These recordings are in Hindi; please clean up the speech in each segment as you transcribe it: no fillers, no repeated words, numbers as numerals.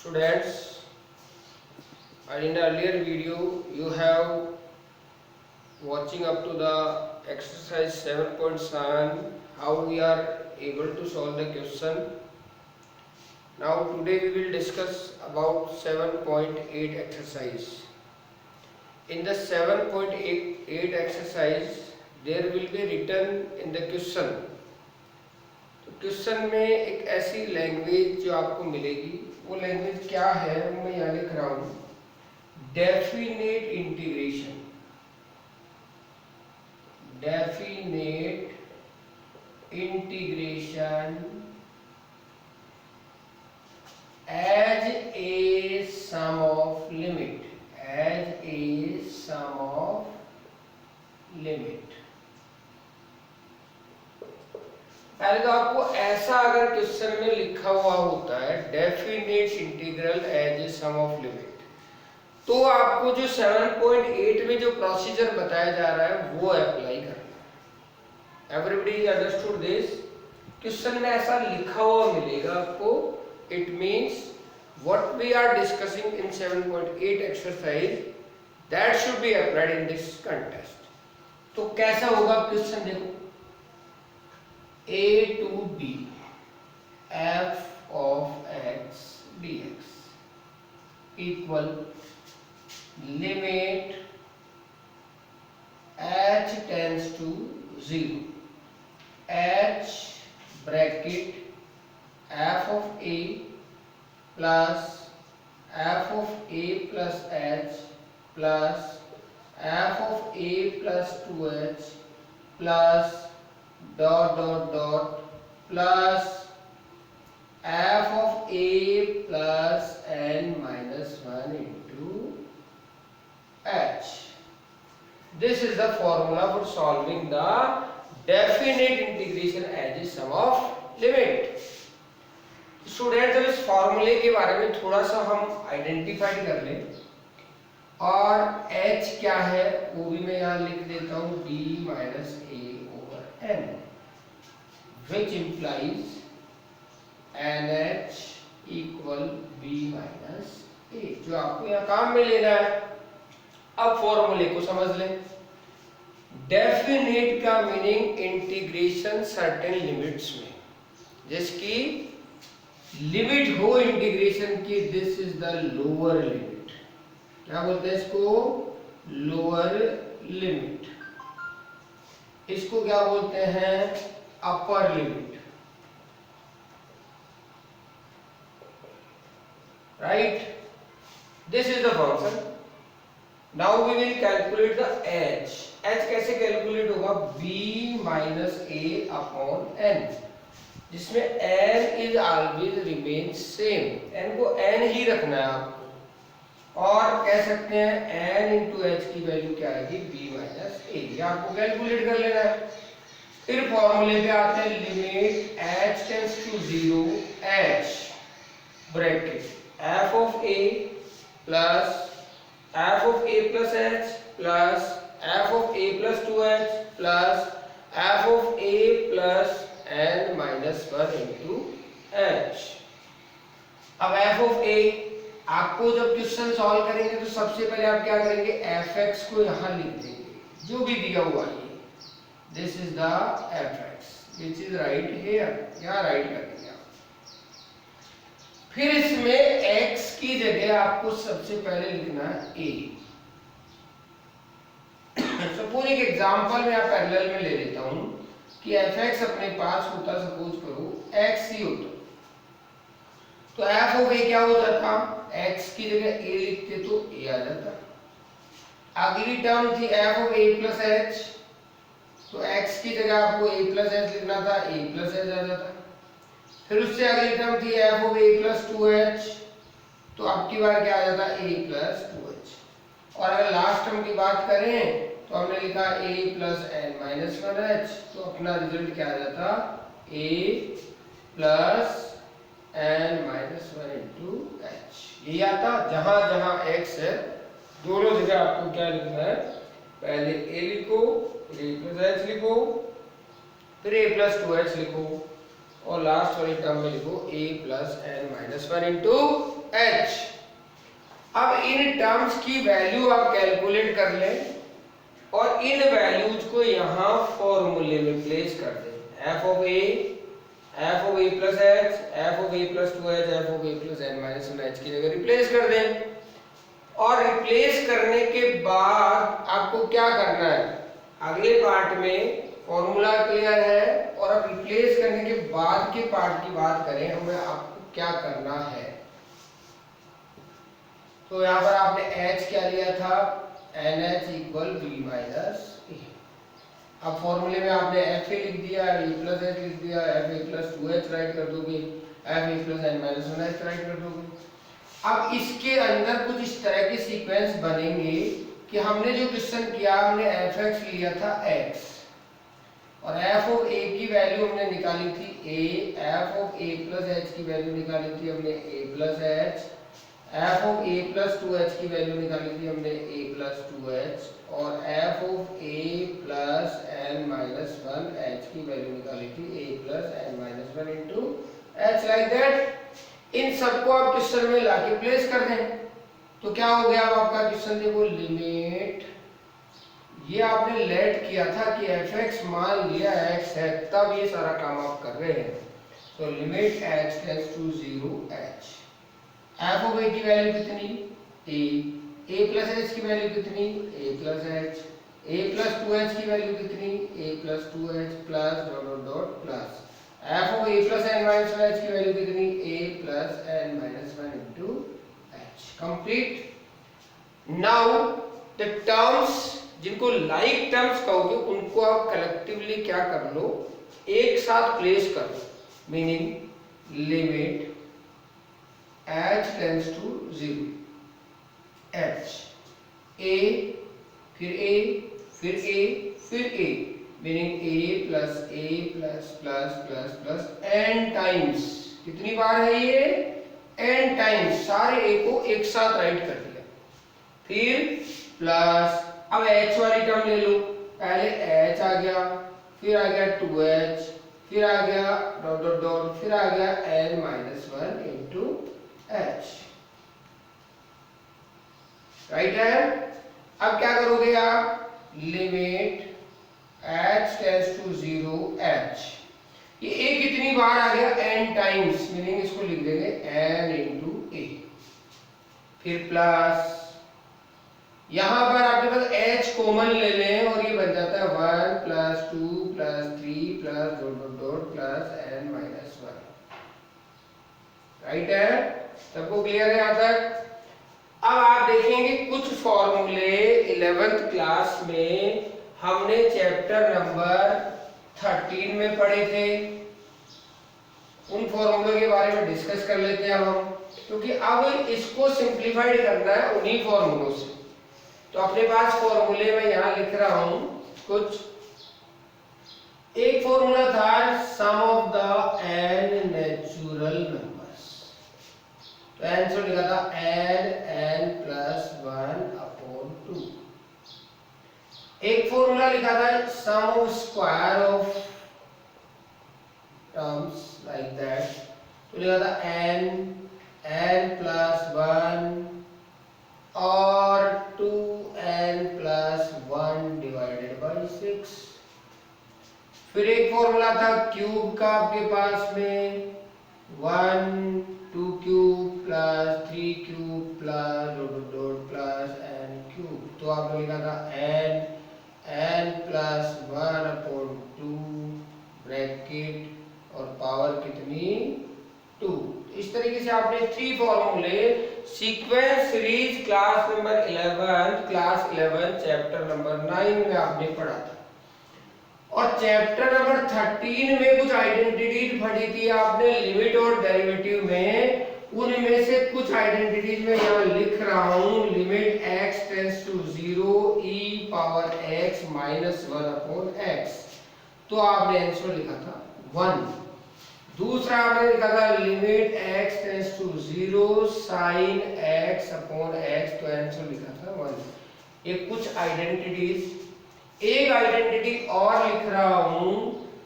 Students, in the earlier video you have watching up to the exercise 7.7 how we are able to solve the question. Now today we will discuss about 7.8 exercise. In the 7.8 exercise there will be written in the question. तो क्वेश्चन में एक ऐसी लैंग्वेज जो आपको मिलेगी वो लैंग्वेज क्या है वो मैं यहाँ लिख रहा हूँ definite integration as a sum of limit पहले तो आपको ऐसा अगर क्वेश्चन में लिखा हुआ होता है definite integral as a sum of limit तो आपको जो 7.8 में जो प्रोसीजर बताया जा रहा है वो अप्लाई करना है। Everybody understood this? क्वेश्चन में ऐसा लिखा हुआ मिलेगा आपको, it means what we are discussing in 7.8 exercise that should be applied in this contest. तो कैसा होगा क्वेश्चन देखो, a to b f of x dx equal limit h tends to 0 h bracket f of a plus f of a plus h plus f of a plus 2h plus dot dot dot plus f of a plus n minus 1 into h. This is the formula for solving the definite integration as a sum of limit. Students अब इस फॉर्मूले के बारे में थोड़ा सा हम आइडेंटिफाई कर लें और h क्या है वो भी मैं यहाँ लिख देता हूँ b minus a n which implies nh equal b minus a जो आपको यहाँ काम में लेना है। अब फॉर्मूले को समझ लें। डेफिनेट का मीनिंग इंटीग्रेशन सर्टेन लिमिट्स में, जिसकी लिमिट हो इंटीग्रेशन की, this is the lower limit. क्या बोलते हैं इसको? Lower limit. इसको क्या बोलते हैं? Upper limit, right? This is the function. Now we will calculate the h। h कैसे कैलकुलेट होगा? b minus a upon n, जिसमें n is always remain same. n को n ही रखना है आपको, और कह सकते हैं n इंटू एच की वैल्यू क्या आएगी? b minus a। ये आपको कैलकुलेट कर लेना है। फिर फॉर्मूले पे आते हैं, limit h tends to 0 h bracket f of a plus f of a plus h plus f of a plus 2h plus f of a plus n minus 1 into h। अब f ऑफ a आपको जब क्वेश्चन सॉल्व करेंगे तो सबसे पहले आप क्या करेंगे? fx को यहां लिख देंगे जो भी दिया हुआ है। This is the fx which is right here, यहां राइट कर देंगे आप। फिर इसमें x की जगह आपको सबसे पहले लिखना है a। सपोज एक एग्जांपल मैं आप पैरेलल में ले लेता हूं कि fx अपने पास होता, सपोज करो x ही होता, तो f ऑफ a क्या हो जाता? x की जगह a लिखते तो a आ जाता। अगली टर्म थी f of a plus h, तो x की जगह आपको a प्लस h लिखना था, a प्लस h आ जाता। फिर उससे अगली टर्म थी f of a plus 2h, तो अब की बार क्या आ जाता? a plus 2h। और अगर लास्ट टर्म की बात करें तो हमने लिखा a plus n minus 1h, तो अपना रिजल्ट क्या आ जाता? a plus n minus 1 into h। ये आता। जहां जहां x है दोनों जगह आपको क्या लिखना है? पहले a लिखो, फिर a प्लस h लिखो, फिर a प्लस 2h लिखो, और लास्ट वाली टर्म में लिखो a plus n minus 1 into h। अब इन टर्म्स की वैल्यू आप कैलकुलेट कर लें और इन वैल्यूज को यहां फॉर्मूले में प्लेस कर दें। f of a plus h, f of a plus 2h, f of a plus n minus 1h की जगह रिप्लेस कर दें। और रिप्लेस करने के बाद आपको क्या करना है, अगले पार्ट में फॉर्मूला क्लियर है और अब रिप्लेस करने के बाद के पार्ट की बात करें हमें आपको क्या करना है। तो यहाँ पर आपने h क्या लिया था, NH इक्वल b माइनस ए। अब फॉर्मूले में आपने fa लिख दिया, e प्लस h लिख दिया, fa प्लस 2h राइट कर दोगे, fa plus n minus 1h right कर दोगे। अब इसके अंदर कुछ इस तरह के सीक्वेंस बनेंगे कि हमने जो क्वेश्चन किया हमने fx लिया था x और f ऑफ a की वैल्यू हमने निकाली थी a, f of a plus h की वैल्यू निकाली थी हमने a plus h, f of a plus 2h की वैल्यू निकाली थी हमने a प्लस 2h और f of a plus n minus 1h की वैल्यू निकाली थी a plus n minus 1 into h। Like that in सबको आप क्वेश्चन में लाके प्लेस कर दें तो क्या हो गया। अब आपका क्वेश्चन देखो, लिमिट ये आपने लेट किया था कि fx मान लिया x है, तब ये सारा काम आप कर रहे हैं। तो limit h tends to 0 h, f of a की वैल्यू कितनी a प्लस h की वैल्यू कितनी a plus h, a plus 2h की वैल्यू कितनी a plus 2h plus dot dot dot plus f of a plus n minus 1h की वैल्यू कितनी a plus n minus 1 into h। Complete. Now the terms जिनको लाइक टर्म्स कहोगे उनको आप कलेक्टिवली क्या कर लो, एक साथ प्लेस कर लो। Meaning limit h tends to 0 h, a फिर a फिर a फिर a, meaning a plus plus plus plus n times. कितनी बार है ये, n टाइम्स। सारे a को एक साथ राइट कर दिया। फिर प्लस, अब h वाली टर्म ले लो, पहले h आ गया, फिर आ गया 2h, फिर आ गया डॉट डॉट डॉट, फिर आ गया n minus 1 into h। Right है। अब क्या करोगे आप, limit h tends to 0 h, ये a कितनी बार आ गया n टाइम्स, मीनिंग इसको लिख देंगे n इंटू a। फिर प्लस, यहां पर आपके पास h कॉमन ले लें और ये बन जाता है 1 plus 2 plus 3 plus dot dot dot plus n minus 1। Right है, सबको क्लियर है यहां तक। अब आप देखेंगे कुछ फॉर्मूले 11th क्लास में हमने चैप्टर नंबर 13 में पढ़े थे, उन फॉर्मूले के बारे में डिस्कस कर लेते हैं अब हम, क्योंकि अब इसको सिंप्लीफाइड करना है उन्हीं फॉर्मूलों से। तो अपने पास फॉर्मूले में यहां लिख रहा हूं कुछ। एक फॉर्मूला था sum of the n natural numbers, तो n से लिखा था n प्लस 1 अपॉन 2। एक फॉर्मूला लिखा था sum of square of terms like that, तो लिखा था n प्लस 1 और 2n प्लस 1 डिवाइडेड बाई 6। फिर एक फॉर्मूला था क्यूब का आपके पास में 1 2 cube plus 3 cube plus dot dot plus n cube, तो आपने लिखा था n प्लस 1 अपॉन 2 ब्रैकेट और पावर कितनी 2। इस तरीके से आपने 3 फॉर्मूले sequence series class number 11 class 11 chapter number 9 में आपने पढ़ा था। और चैप्टर नंबर 13 में कुछ आइडेंटिटीज पढ़ी थी आपने लिमिट और डेरिवेटिव में, उनमें से कुछ आइडेंटिटीज में यहां लिख रहा हूं। Limit x tends to 0 e power x minus 1 upon x, तो आपने आंसर लिखा था 1। दूसरा आपने लिखा था limit x tends to 0 sin x upon x, तो आंसर लिखा था 1। ये कुछ आइडेंटिटीज। एक आइडेंटिटी और लिख रहा हूं,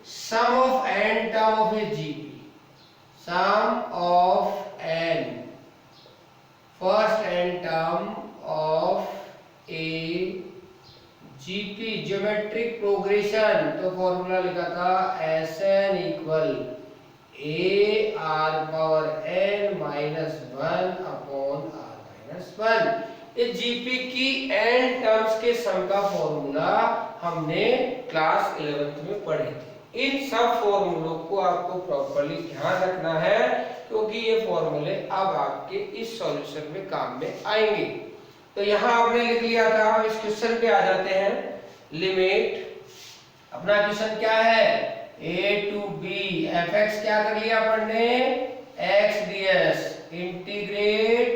sum of n term of a GP, sum of n n term of a GP geometric progression, तो फॉर्मूला लिखा था S N equal A R power N minus one upon R minus one. ये जीपी की एन टर्म्स के सम का फॉर्मूला हमने क्लास 11th में पढ़े थे। इन सब फॉर्मूलों को आपको प्रॉपर्ली ध्यान रखना है, क्योंकि ये फॉर्मूले अब आपके इस सॉल्यूशन में काम में आएंगे। तो यहाँ आपने लिख लिया था, अब इस क्वेश्चन पे आ जाते हैं। लिमिट, अपना क्वेश्चन क्या है, a to b f x क्या कर लिया अपन ने, x ds, integrate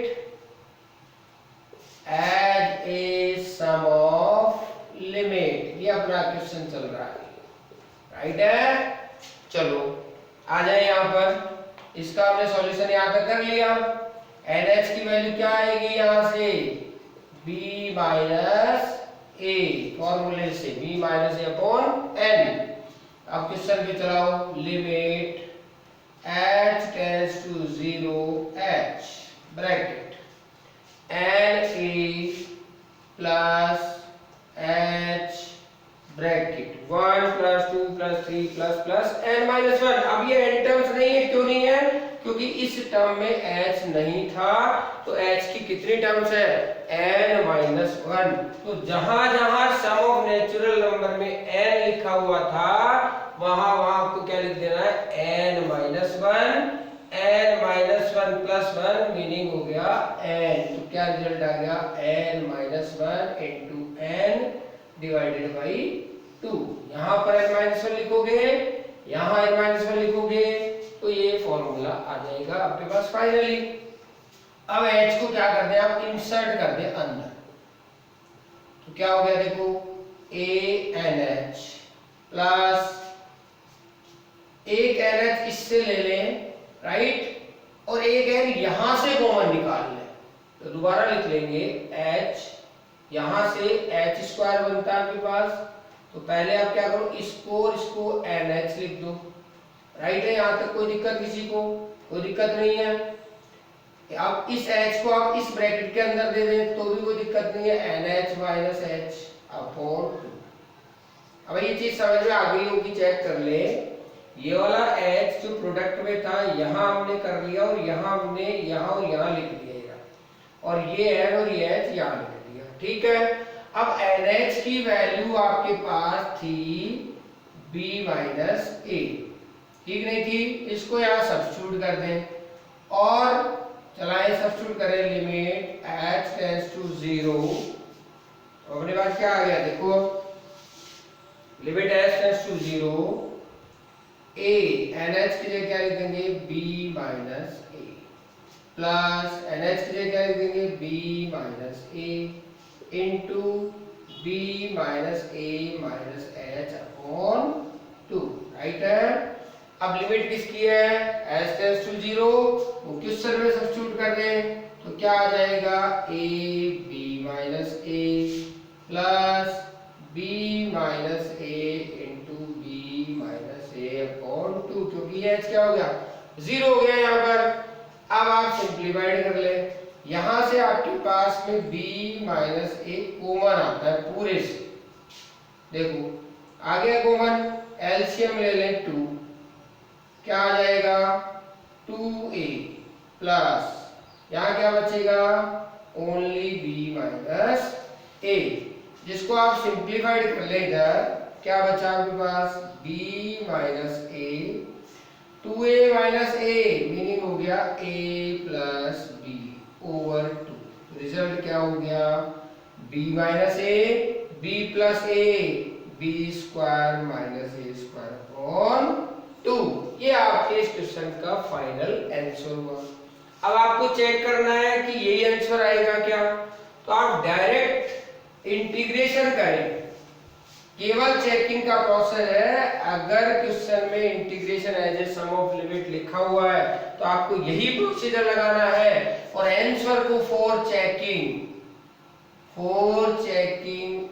as a sum of limit. ये अपना क्वेश्चन चल रहा है, राइट है। चलो आ जाए यहाँ पर, इसका हमने सॉल्यूशन यहाँ पे कर लिया। NH की वैल्यू क्या आएगी यहाँ से, b माइनस ए, फॉर्मूले से b minus a upon n. अब क्वेश्चन पे चलाओ, limit h tends to 0 h bracket n a plus h bracket 1 plus 2 plus 3 plus n minus 1। अब ये n टर्म्स नहीं है, क्यों नहीं है, क्योंकि इस टर्म में h नहीं था, तो h की कितनी टर्म्स है, n माइनस 1। तो जहां जहां सम ऑफ नेचुरल नंबर में n लिखा हुआ था, वहां वहां आपको क्या लिख देना है, n minus 1, n minus 1 plus 1 meaning हो गया n। तो क्या रिजल्ट आ गया, n minus 1 into n divided by 2। यहाँ पर n माइनस 1 लिखोगे, यहाँ n माइनस 1 लिखोगे, तो ये फॉर्मूला आ जाएगा आपके पास फाइनली। अब h को क्या कर दें, आप इंसर्ट कर दें अंदर, तो क्या हो गया देखो, a n h प्लस एक NH इससे ले लें, राइट, और एक n यहां से कॉमन निकाल लें, तो दोबारा लिख लेंगे h, यहां से h स्क्वायर बनता है आपके पास। तो पहले आप क्या करो, इसको और इसको NH लिख दो, राइट है। यहां तक कोई दिक्कत किसी को, कोई दिक्कत नहीं है। अब इस h को आप इस ब्रैकेट के अंदर दे दें तो भी कोई दिक्कत नहीं है, NH माइनस h अपॉन 2। अब ये चीज समझ में आ गई होगी, चेक कर ले। ये वाला h जो प्रोडक्ट में था, यहां हमने कर लिया, और यहां हमने यहां और यहां लिख दिया, और ये n और ये h यहां लिख दिया, ठीक है। अब NH की वैल्यू आपके पास थी b माइनस ए, ठीक नहीं थी, इसको यहां सब्स्टिट्यूट कर दें, और चलाएं सब्स्टिट्यूट करें, लिमिट h टेंड्स टू 0। अपने पास क्या आ गया देखो, limit h tends to 0, a NH की जगह क्या लिख देंगे, b minus a, plus NH की जगह क्या लिख देंगे, b minus a into b minus a minus h upon 2, right है। अब लिमिट किसकी है, h टेंड्स टू 0, वो क्वेश्चन में सब्स्टिट्यूट कर दें, तो क्या आ जाएगा, a b minus a plus b minus a into b minus a upon 2, क्योंकि ये h क्या हो गया, 0 हो गया यहाँ पर। अब आप सिंप्लीफाइड कर ले, यहाँ से आपके पास में b माइनस ए कॉमन आता है पूरे से, देखो आ गया कॉमन, एलसीएम ले लें 2, क्या आ जाएगा, 2a प्लस यहाँ क्या बचेगा, ओनली b माइनस ए, जिसको आप सिंप्लीफाइड कर ले इधर, क्या बचा आपके पास, b minus A, 2a minus a meaning हो गया a plus b over 2। Result क्या हो गया, b माइनस ए, b प्लस ए, b स्क्वायर माइनस ए स्क्वायर अपॉन 2। ये आपके इस क्वेश्चन का फाइनल आंसर हुआ। अब आपको चेक करना है कि यही आंसर आएगा क्या, तो आप डायरेक्ट इंटीग्रेशन करें, केवल चेकिंग का प्रोसेस है। अगर क्वेश्चन में integration as a sum of limit लिखा हुआ है तो आपको यही प्रोसीजर लगाना है, और आंसर को फॉर चेकिंग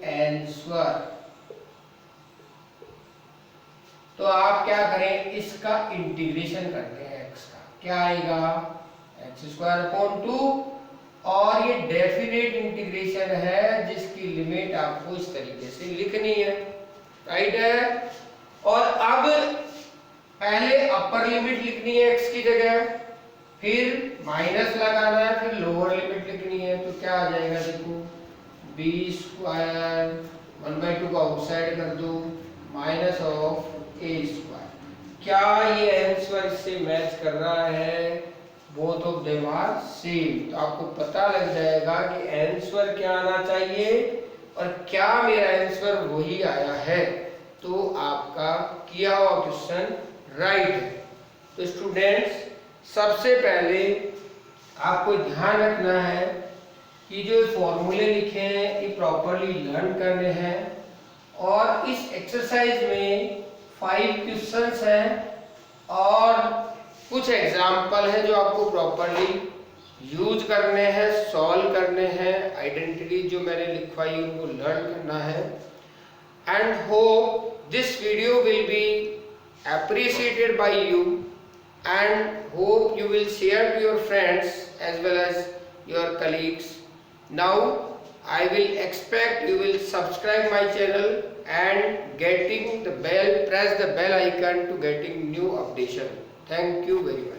आंसर, तो आप क्या करें, इसका इंटीग्रेशन करते हैं x का, क्या आएगा, x स्क्वायर अपॉन 2 और ये डेफिनेट इंटीग्रेशन है जिसकी लिमिट आपको इस तरीके से लिखनी है, राइट है। और अब पहले अपर लिमिट लिखनी है x की जगह, फिर माइनस लगाना है, फिर लोअर लिमिट लिखनी है। तो क्या आ जाएगा देखो, बी स्क्वायर 1/2 को आउटसाइड कर दो माइनस ऑफ ए स्क्वायर। क्या ये आंसर इससे मैच कर रहा है? Both of them are same. तो आपको पता लग जाएगा कि आंसर क्या आना चाहिए और क्या मेरा आंसर वही आया है। तो आपका किया हुआ क्वेश्चन राइट है। तो स्टूडेंट्स सबसे पहले आपको ध्यान रखना है कि जो फॉर्मूले लिखे हैं ये प्रॉपरली लर्न करने हैं। और इस एक्सरसाइज में 5 क्वेश्चंस हैं और कुछ एग्जाम्पल है जो आपको प्रॉपरली यूज करने हैं, सॉल्व करने हैं। आइडेंटिटी जो मैंने लिखवाई उनको लर्न करना है। And hope this video will be appreciated by you and hope you will share to your friends as well as your colleagues. Now I will expect you will subscribe my channel and getting the bell, press the bell icon to getting new updation. Thank you very much.